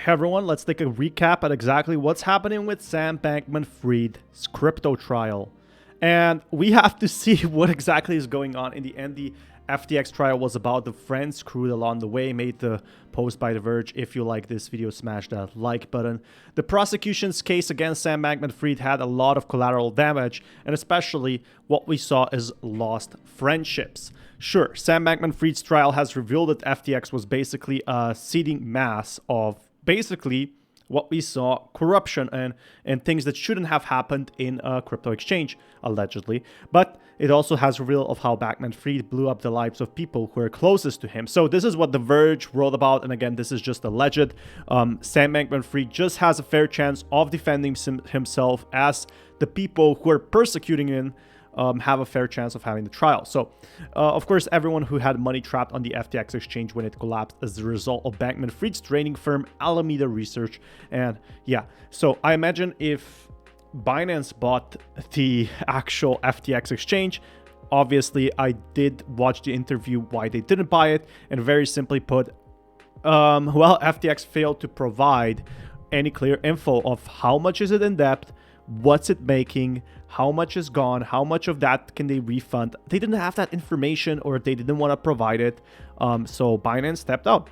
Hey everyone, let's take a recap at exactly what's happening with Sam Bankman-Fried's crypto trial. And we have to see what exactly is going on. In the end, the FTX trial was about. The friends screwed along the way. Made the post by The Verge. If you like this video, smash that like button. The prosecution's case against Sam Bankman-Fried had a lot of collateral damage, and especially what we saw is lost friendships. Sure, Sam Bankman-Fried's trial has revealed that FTX was basically a seeding mass of basically what we saw, corruption and things that shouldn't have happened in a crypto exchange, allegedly. But it also has revealed of how Bankman-Fried blew up the lives of people who are closest to him. So this is what The Verge wrote about, and again, this is just alleged. Sam Bankman-Fried just has a fair chance of defending himself, as the people who are persecuting him have a fair chance of having the trial. So, of course, everyone who had money trapped on the FTX exchange when it collapsed as a result of Bankman-Fried's trading firm Alameda Research. And yeah, so I imagine if Binance bought the actual FTX exchange, obviously I did watch the interview why they didn't buy it, and very simply put, well, FTX failed to provide any clear info of how much is it in debt, what's it making, how much is gone, how much of that can they refund. They didn't have that information, or they didn't want to provide it. So Binance stepped out.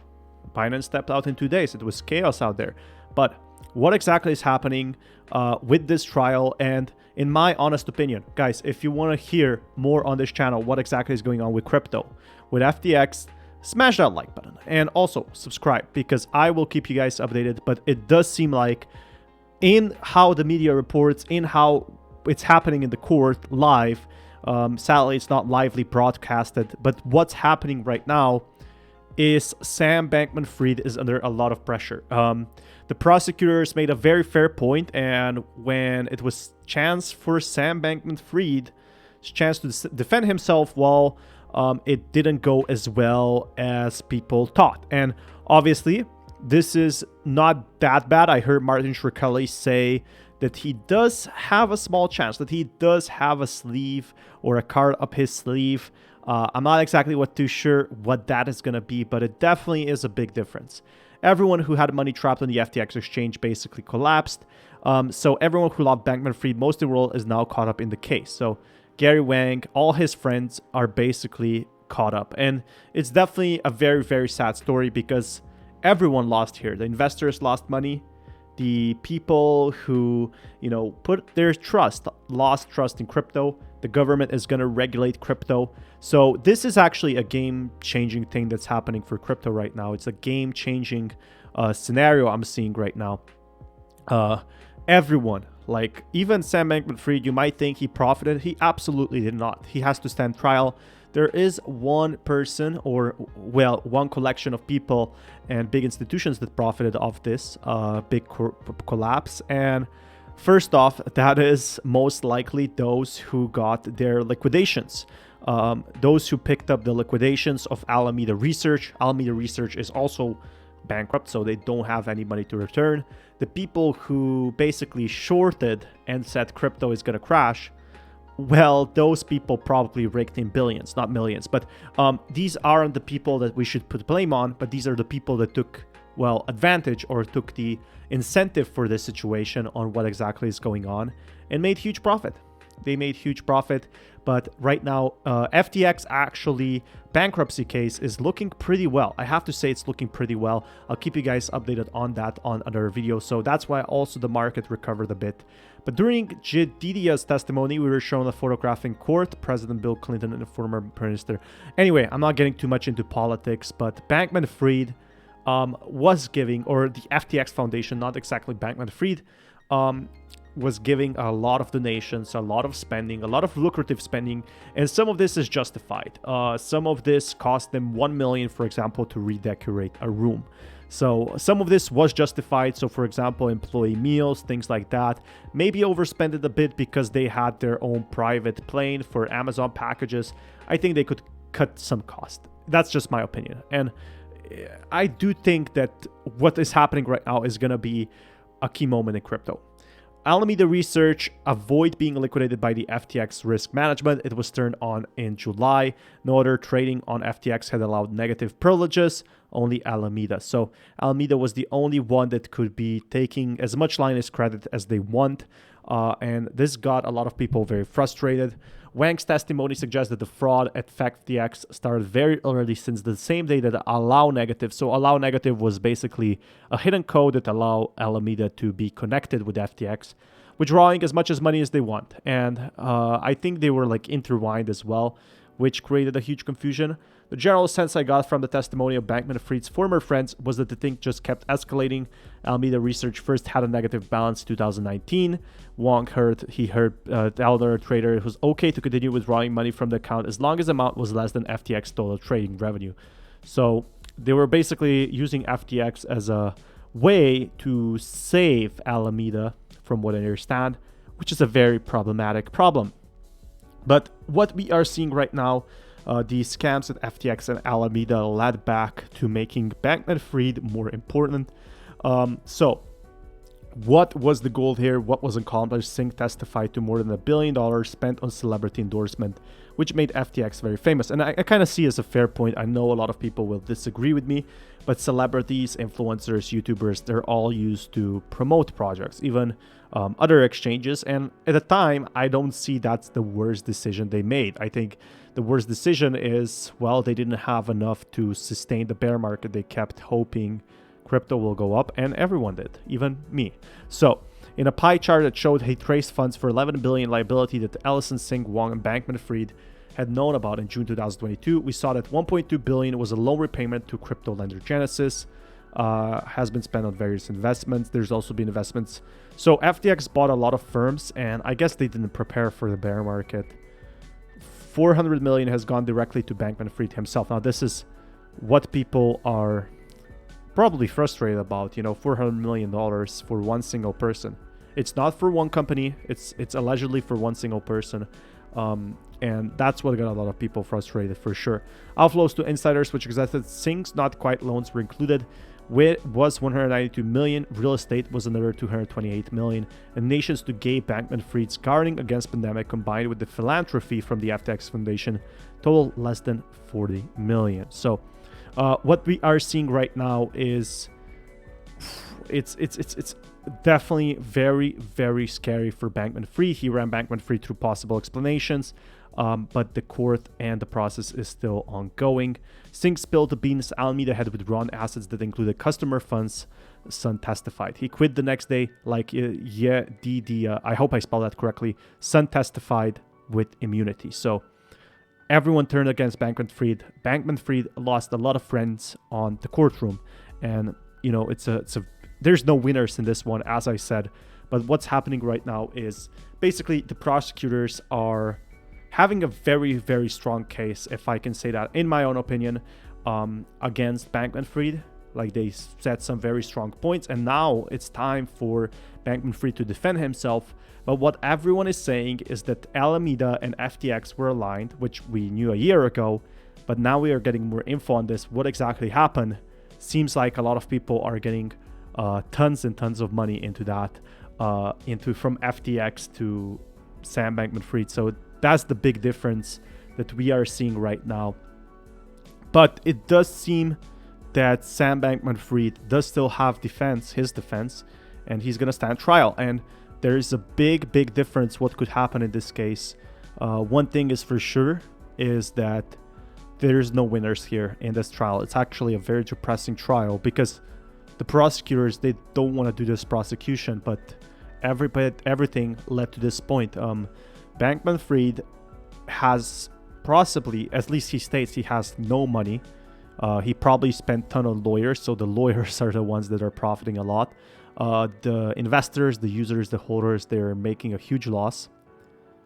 Binance stepped out in 2 days. It was chaos out there. But what exactly is happening with this trial? And in my honest opinion, guys, if you want to hear more on this channel, what exactly is going on with crypto, with FTX, smash that like button and also subscribe, because I will keep you guys updated. But it does seem like, in how the media reports, in how it's happening in the court live, sadly it's not lively broadcasted, but what's happening right now is Sam Bankman-Fried is under a lot of pressure. The prosecutors made a very fair point, and when it was chance for Sam Bankman-Fried's chance to defend himself, well, it didn't go as well as people thought. And obviously this is not that bad. I heard Martin Shkreli say that he does have a small chance, that he does have a sleeve or a card up his sleeve. I'm not exactly too sure what that is going to be, but it definitely is a big difference. Everyone who had money trapped on the FTX exchange basically collapsed. So everyone who loved Bankman-Fried most of the world is now caught up in the case. So Gary Wang, all his friends are basically caught up. And it's definitely a very, very sad story, because everyone lost here. The investors lost money. The people who, put their trust, lost trust in crypto. The government is going to regulate crypto. So this is actually a game-changing thing that's happening for crypto right now. It's a game-changing scenario I'm seeing right now. Everyone, like even Sam Bankman-Fried, you might think he profited. He absolutely did not. He has to stand trial. There is one person, or well, one collection of people and big institutions that profited off this big collapse. And first off, that is most likely those who got their liquidations. Those who picked up the liquidations of Alameda Research. Alameda Research is also bankrupt, so they don't have any money to return. The people who basically shorted and said crypto is going to crash, well, those people probably raked in billions, not millions. But these aren't the people that we should put blame on, but these are the people that took, well, advantage, or took the incentive for this situation on what exactly is going on, and made huge profit. They made huge profit. But right now, FTX actually bankruptcy case is looking pretty well. I have to say it's looking pretty well. I'll keep you guys updated on that on another video. So that's why also the market recovered a bit. But during Jedidiah's testimony, we were shown a photograph in court, President Bill Clinton and the former Prime Minister. Anyway, I'm not getting too much into politics, but Bankman-Fried was giving, or the FTX Foundation, not exactly Bankman-Fried, was giving a lot of donations, a lot of spending, a lot of lucrative spending, and some of this is justified. Some of this cost them $1 million, for example, to redecorate a room. So some of this was justified. So for example, employee meals, things like that. Maybe overspent it a bit because they had their own private plane for Amazon packages. I think they could cut some cost. That's just my opinion. And I do think that what is happening right now is going to be a key moment in crypto. Alameda Research avoid being liquidated by the FTX risk management. It was turned on in July. No other trading on FTX had allowed negative privileges, only Alameda. So Alameda was the only one that could be taking as much line as credit as they want. And this got a lot of people very frustrated. Wang's testimony suggests that the fraud at FTX started very early, since the same day that Allow Negative. So Allow Negative was basically a hidden code that allowed Alameda to be connected with FTX, withdrawing as much as money as they want. And I think they were like intertwined as well, which created a huge confusion. The general sense I got from the testimony of Bankman-Fried's former friends was that the thing just kept escalating. Alameda Research first had a negative balance in 2019. Wang heard the elder trader it was okay to continue withdrawing money from the account as long as the amount was less than FTX total trading revenue. So they were basically using FTX as a way to save Alameda, from what I understand, which is a very problematic problem. But what we are seeing right now, the scams at FTX and Alameda led back to making Bankman-Fried more important. So what was the goal here? What was accomplished? Singh testified to more than $1 billion spent on celebrity endorsement, which made FTX very famous. And I kind of see as a fair point. I know a lot of people will disagree with me, but celebrities, influencers, YouTubers, they're all used to promote projects, even other exchanges. And at the time, I don't see that's the worst decision they made. I think the worst decision is, well, they didn't have enough to sustain the bear market. They kept hoping crypto will go up, and everyone did, even me. So in a pie chart that showed he traced funds for $11 billion liability that Ellison, Singh, Wang, and Bankman-Fried had known about in June 2022, we saw that $1.2 billion was a loan repayment to crypto lender Genesis, has been spent on various investments. There's also been investments. So FTX bought a lot of firms, and I guess they didn't prepare for the bear market. $400 million has gone directly to Bankman-Fried himself. Now, this is what people are probably frustrated about, $400 million for one single person. It's not for one company. It's allegedly for one single person. And that's what got a lot of people frustrated for sure. Outflows to insiders, which suggested Singh's not quite loans were included, was $192 million. Real estate was another $228 million. And donations to Gay Bankman-Fried's guarding against pandemic, combined with the philanthropy from the FTX Foundation, total less than $40 million. So what we are seeing right now is it's definitely very, very scary for Bankman-Fried. He ran Bankman-Fried through possible explanations, but the court and the process is still ongoing. Singh spilled the beans. Alameda had withdrawn assets that included customer funds. Sun testified. He quit the next day, I hope I spelled that correctly. Sun testified with immunity. So everyone turned against Bankman-Fried. Bankman-Fried lost a lot of friends on the courtroom, and there's no winners in this one, as I said. But what's happening right now is basically the prosecutors are having a very, very strong case, if I can say that, in my own opinion, against Bankman-Fried. Like, they set some very strong points, and now it's time for Bankman-Fried to defend himself. But what everyone is saying is that Alameda and FTX were aligned, which we knew a year ago, but now we are getting more info on this. What exactly happened? Seems like a lot of people are getting tons and tons of money into that, from FTX to Sam Bankman-Fried. So that's the big difference that we are seeing right now. But it does seem that Sam Bankman-Fried does still have his defense, and he's going to stand trial. And there is a big, big difference what could happen in this case. One thing is for sure is that there's no winners here in this trial. It's actually a very depressing trial because the prosecutors, they don't want to do this prosecution, but everything led to this point. Bankman-Fried has possibly, at least he states, he has no money. He probably spent a ton on lawyers, so the lawyers are the ones that are profiting a lot. The investors, the users, the holders, they're making a huge loss.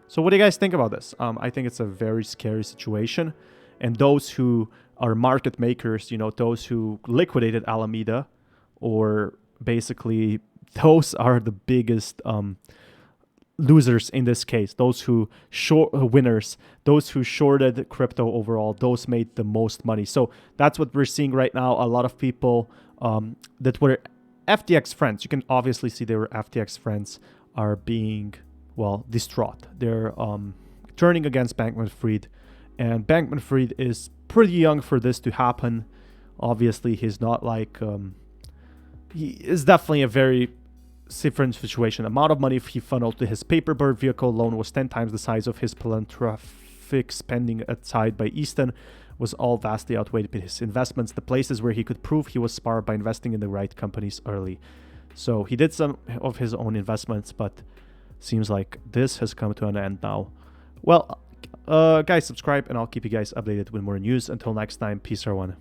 So what do you guys think about this? I think it's a very scary situation. And those who are market makers, those who liquidated Alameda, or basically those are the biggest losers in this case. Those who winners, those who shorted crypto overall, those made the most money. So that's what we're seeing right now. A lot of people that were FTX friends, you can obviously see they were FTX friends, are being, well, distraught. They're turning against Bankman-Fried, and Bankman-Fried is pretty young for this to happen. Obviously, he's not like he is definitely a very different situation. The amount of money he funneled to his paperboard vehicle alone was 10 times the size of his philanthropic spending aside by Easton was all vastly outweighed by his investments, the places where he could prove he was smart by investing in the right companies early. So he did some of his own investments, but seems like this has come to an end now. Well, guys, subscribe and I'll keep you guys updated with more news. Until next time, peace everyone.